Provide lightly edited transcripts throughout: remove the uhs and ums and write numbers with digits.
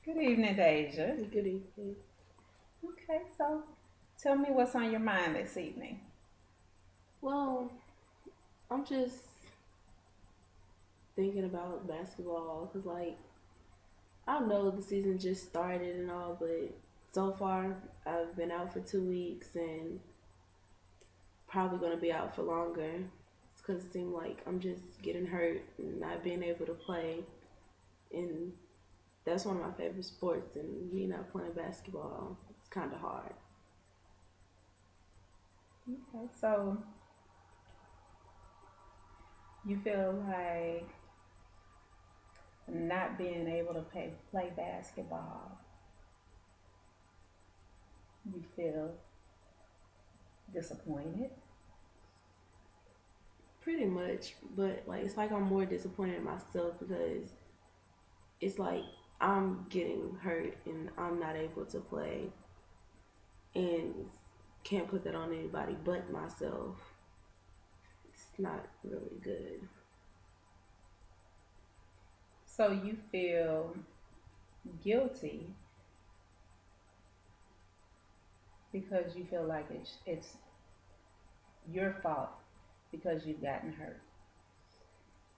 Good evening, Deja. Good evening. Okay, so tell me what's on your mind this evening. Well, I'm just thinking about basketball because, I know the season just started and all, but so far I've been out for 2 weeks and probably going to be out for longer because it seems like I'm just getting hurt and not being able to play. And that's one of my favorite sports, and me not playing basketball, it's kind of hard. Okay, so you feel like not being able to play basketball, you feel disappointed. Pretty much, but it's like I'm more disappointed in myself because it's like I'm getting hurt and I'm not able to play and can't put that on anybody but myself. It's not really good. So you feel guilty because you feel like it's your fault because you've gotten hurt.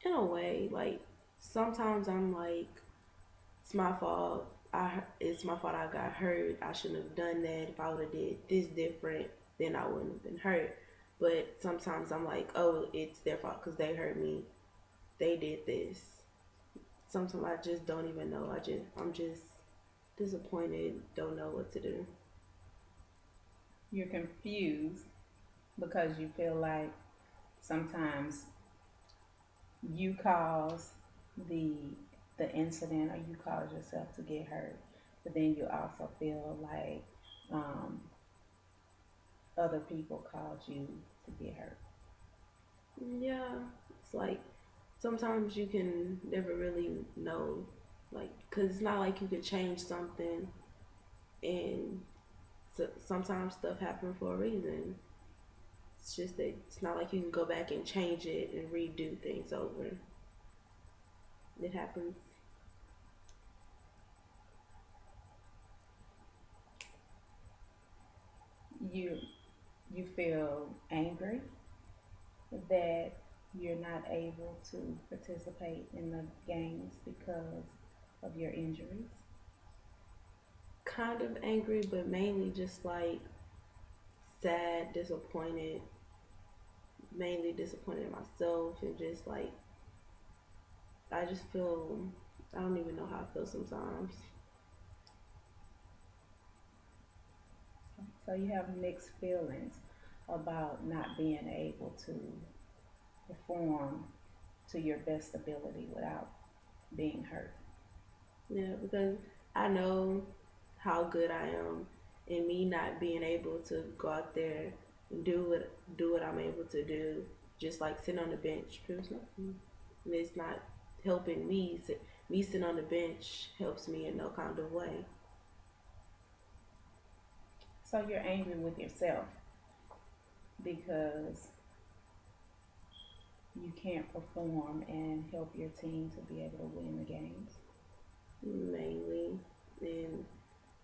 In a way, sometimes I'm like, it's my fault. It's my fault I got hurt. I shouldn't have done that. If I would have did this different, then I wouldn't have been hurt. But sometimes I'm like, oh, it's their fault because they hurt me. They did this. Sometimes I just don't even know. I'm just disappointed, don't know what to do. You're confused because you feel like sometimes you cause the the incident or you cause yourself to get hurt, but then you also feel like um, other people cause you to get hurt. Yeah, it's like sometimes you can never really know, because it's not like you can change something, and sometimes stuff happens for a reason. It's just that it's not like you can go back and change it and redo things over. It happens. You you feel angry that you're not able to participate in the games because of your injuries. Kind of angry, but mainly just sad, disappointed, mainly disappointed in myself, and just I just feel, I don't even know how I feel sometimes. So you have mixed feelings about not being able to perform to your best ability without being hurt. Yeah, because I know how good I am, and me not being able to go out there and do what I'm able to do, just like sitting on the bench, proves nothing. And it's not helping me. Me sitting on the bench helps me in no kind of way. So you're angry with yourself because you can't perform and help your team to be able to win the games. Mainly, and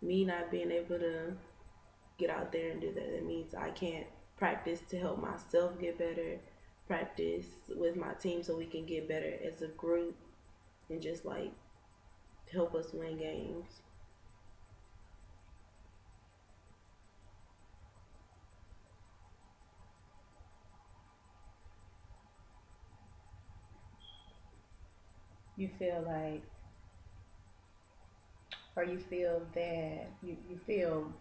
me not being able to get out there and do that. That means I can't practice to help myself get better, practice with my team so we can get better as a group and just help us win games. You feel like, or you feel that you feel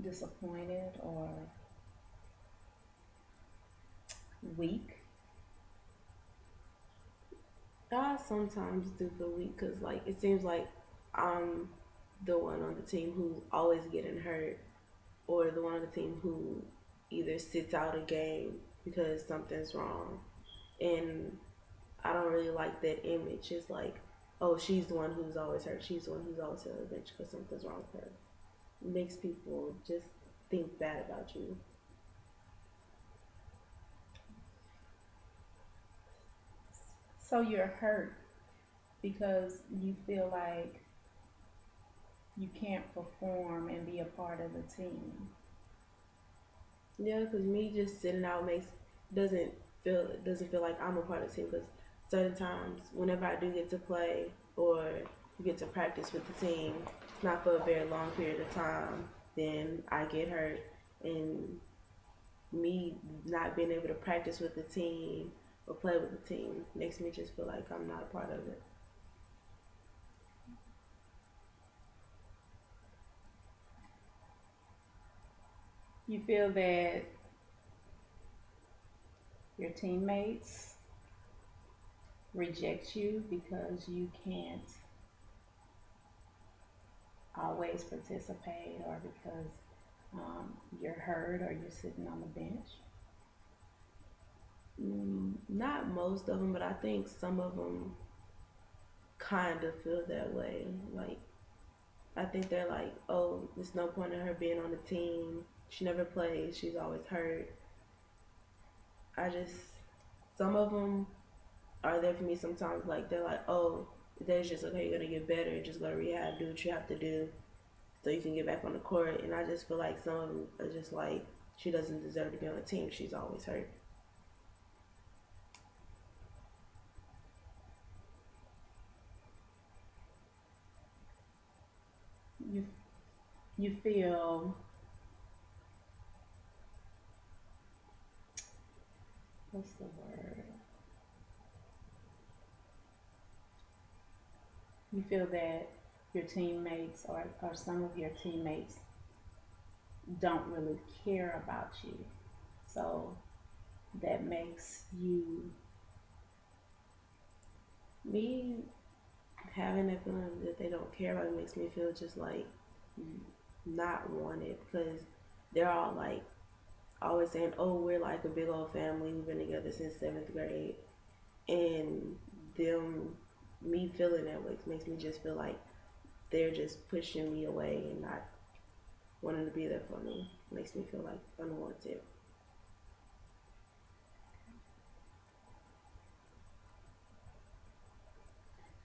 disappointed or weak. I sometimes do feel weak because it seems like I'm the one on the team who's always getting hurt, or the one on the team who either sits out a game because something's wrong. And I don't really like that image. It's like, oh, she's the one who's always hurt. She's the one who's always on the bench because something's wrong with her. It makes people just think bad about you. So you're hurt because you feel like you can't perform and be a part of the team. Yeah, because me just sitting out makes doesn't doesn't feel like I'm a part of the team. Because certain times, whenever I do get to play or get to practice with the team, it's not for a very long period of time. Then I get hurt, and me not being able to practice with the team or play with the team makes me just feel like I'm not a part of it. You feel that your teammates reject you because you can't always participate, or because you're hurt or you're sitting on the bench. Not most of them, but I think some of them kind of feel that way. Like I think they're like, oh, there's no point in her being on the team. She never plays. She's always hurt. I just some of them are there for me sometimes. Like they're like, oh, they're just okay. You're gonna get better. Just go to rehab. Do what you have to do so you can get back on the court. And I just feel like some of them are just like, she doesn't deserve to be on the team. She's always hurt. You you feel, what's the word? You feel that your teammates, or some of your teammates, don't really care about you. So that makes you, Me having that feeling that they don't care about me makes me feel just like not wanted because they're all like always saying, "Oh, we're like a big old family. We've been together since seventh grade," and them me feeling that way makes me just feel like they're just pushing me away and not wanting to be there for me. Makes me feel like unwanted.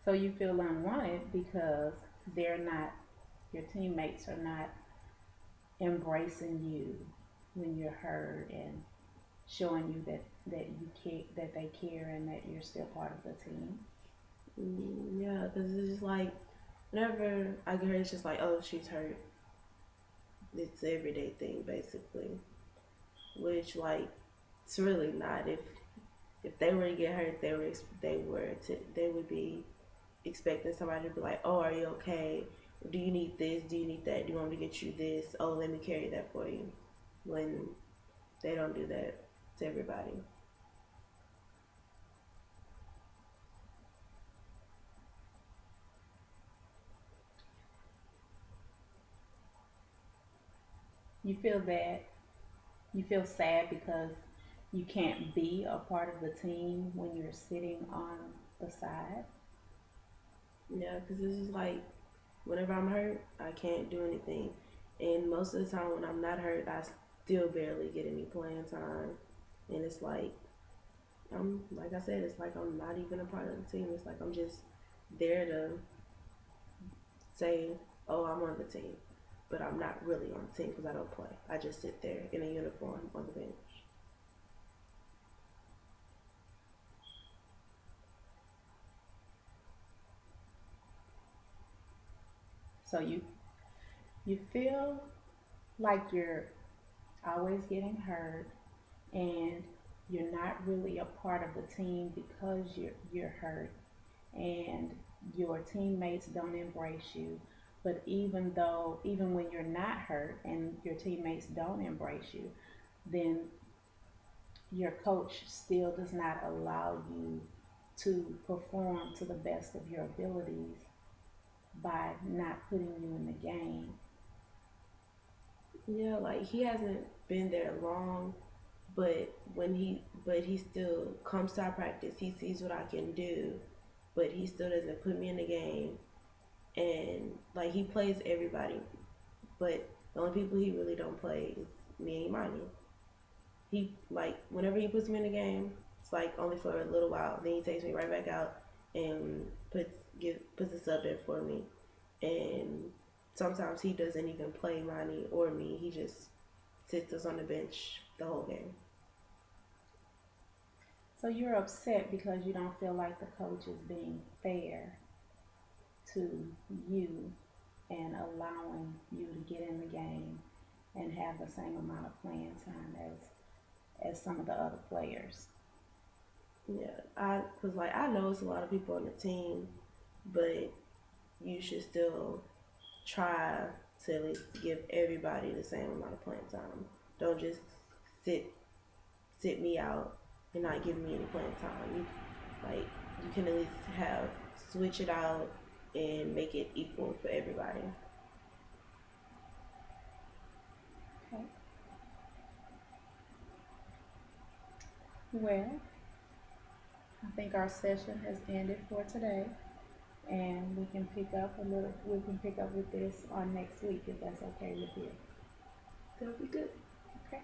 so you feel unwanted because they're not, your teammates are not embracing you when you're hurt, and showing you that you care, that they care, and that you're still part of the team. Yeah, because it's just like whenever I get hurt, it's just like, oh, she's hurt. It's an everyday thing basically, which like it's really not. If they were to get hurt, they would be expecting somebody to be like, oh, are you okay? Do you need this? Do you need that? Do you want me to get you this? Oh, let me carry that for you. When they don't do that to everybody. You feel that, you feel sad because you can't be a part of the team when you're sitting on the side. Yeah, because it's just like whenever I'm hurt, I can't do anything. And most of the time when I'm not hurt, I still barely get any playing time. And it's like, like I said, it's like I'm not even a part of the team. It's like I'm just there to say, oh, I'm on the team. But I'm not really on the team because I don't play. I just sit there in a uniform on the bench. So you feel like you're always getting hurt, and you're not really a part of the team because you're hurt, and your teammates don't embrace you. But even when you're not hurt and your teammates don't embrace you, then your coach still does not allow you to perform to the best of your abilities by not putting you in the game. Yeah, like he hasn't been there long, but but he still comes to our practice. He sees what I can do, but he still doesn't put me in the game. And like he plays everybody, but the only people he really don't play is me and Imani. He like whenever he puts me in the game, it's like only for a little while. Then he takes me right back out, and puts a sub in for me. And sometimes he doesn't even play Lonnie or me. He just sits us on the bench the whole game. So you're upset because you don't feel like the coach is being fair to you and allowing you to get in the game and have the same amount of playing time as some of the other players. Yeah, cause like I know it's a lot of people on the team, but you should still try to at least give everybody the same amount of playing time. Don't just sit me out and not give me any playing time. You can at least have switch it out and make it equal for everybody. Okay. Well, I think our session has ended for today, and we can pick up with this on next week if that's okay with you. That'll be good. Okay.